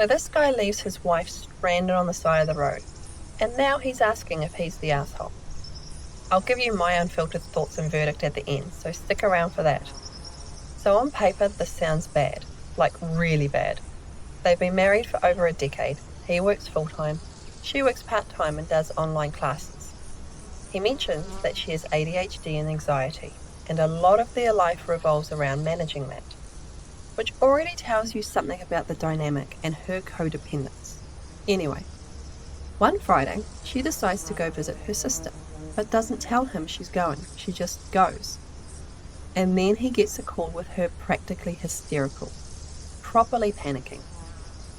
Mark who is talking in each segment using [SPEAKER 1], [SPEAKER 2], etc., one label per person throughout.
[SPEAKER 1] So this guy leaves his wife stranded on the side of the road, and now he's asking if he's the asshole. I'll give you my unfiltered thoughts and verdict at the end, so stick around for that. So on paper, this sounds bad, like really bad. They've been married for over a decade. He works full-time, she works part-time and does online classes. He mentions that she has ADHD and anxiety, and a lot of their life revolves around managing that, which already tells you something about the dynamic and her codependence. Anyway, one Friday, she decides to go visit her sister, but doesn't tell him she's going, she just goes. And then he gets a call with her practically hysterical, properly panicking.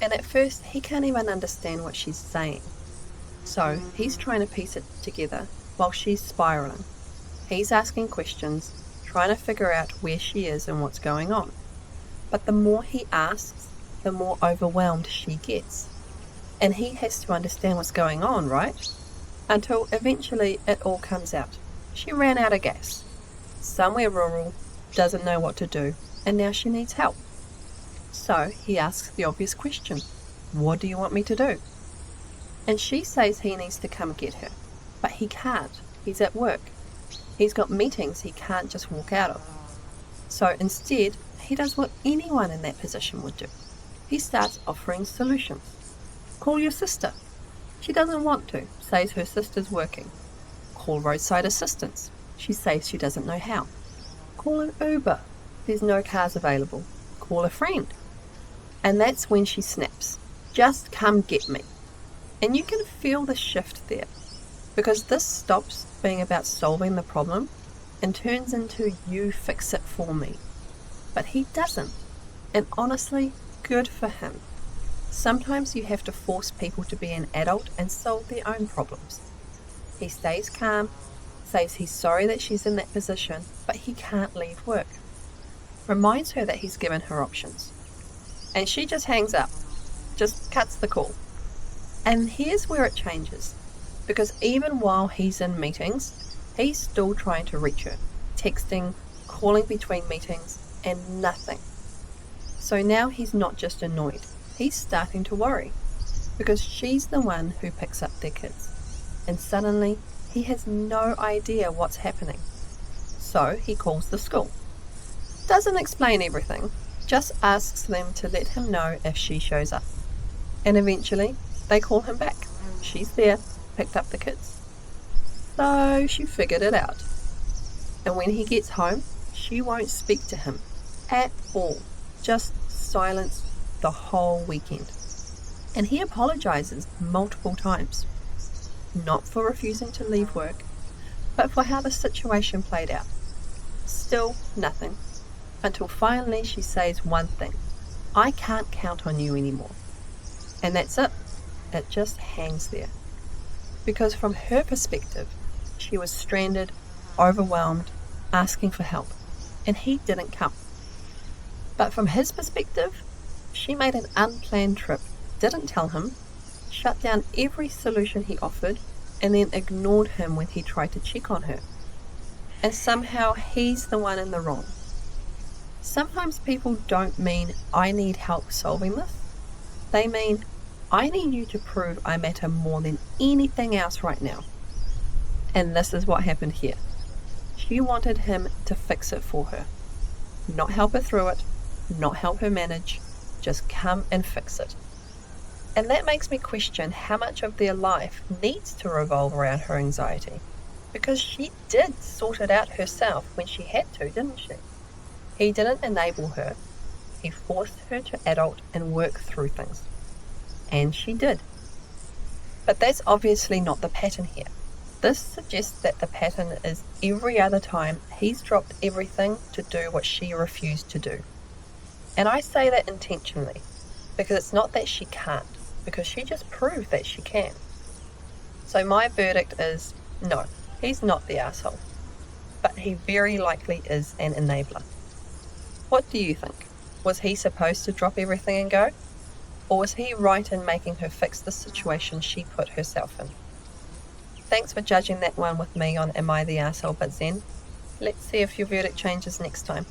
[SPEAKER 1] And at first, he can't even understand what she's saying. So he's trying to piece it together while she's spiraling. He's asking questions, trying to figure out where she is and what's going on. But the more he asks, the more overwhelmed she gets. And he has to understand what's going on, right? Until eventually it all comes out. She ran out of gas. Somewhere rural, doesn't know what to do, and now she needs help. So he asks the obvious question, what do you want me to do? And she says he needs to come get her, but he can't. He's at work. He's got meetings he can't just walk out of. So instead, he does what anyone in that position would do. He starts offering solutions. Call your sister. She doesn't want to, says her sister's working. Call roadside assistance. She says she doesn't know how. Call an Uber. There's no cars available. Call a friend. And that's when she snaps. Just come get me. And you can feel the shift there, because this stops being about solving the problem and turns into you fix it for me. But he doesn't. And honestly, good for him. Sometimes you have to force people to be an adult and solve their own problems. He stays calm, says he's sorry that she's in that position, but he can't leave work. Reminds her that he's given her options. And she just hangs up, just cuts the call. And here's where it changes, because even while he's in meetings, he's still trying to reach her, texting, calling between meetings, and nothing. So now he's not just annoyed, he's starting to worry, because she's the one who picks up their kids. And suddenly, he has no idea what's happening. So he calls the school. Doesn't explain everything, just asks them to let him know if she shows up. And eventually, they call him back. She's there, picked up the kids. So she figured it out. And when he gets home, she won't speak to him at all. Just silence the whole weekend. And he apologizes multiple times. Not for refusing to leave work, but for how the situation played out. Still nothing. Until finally she says one thing. I can't count on you anymore. And that's it. It just hangs there. Because from her perspective, she was stranded, overwhelmed, asking for help, and he didn't come. But from his perspective, she made an unplanned trip, didn't tell him, shut down every solution he offered, and then ignored him when he tried to check on her. And somehow he's the one in the wrong. Sometimes people don't mean, I need help solving this. They mean, I need you to prove I matter more than anything else right now. And this is what happened here. She wanted him to fix it for her. Not help her through it, not help her manage, just come and fix it. And that makes me question how much of their life needs to revolve around her anxiety. Because she did sort it out herself when she had to, didn't she? He didn't enable her. He forced her to adult and work through things. And she did. But that's obviously not the pattern here. This suggests that the pattern is every other time he's dropped everything to do what she refused to do. And I say that intentionally, because it's not that she can't, because she just proved that she can. So my verdict is, no, he's not the asshole, but he very likely is an enabler. What do you think? Was he supposed to drop everything and go? Or was he right in making her fix the situation she put herself in? Thanks for judging that one with me on Am I the Asshole But Zen? Let's see if your verdict changes next time.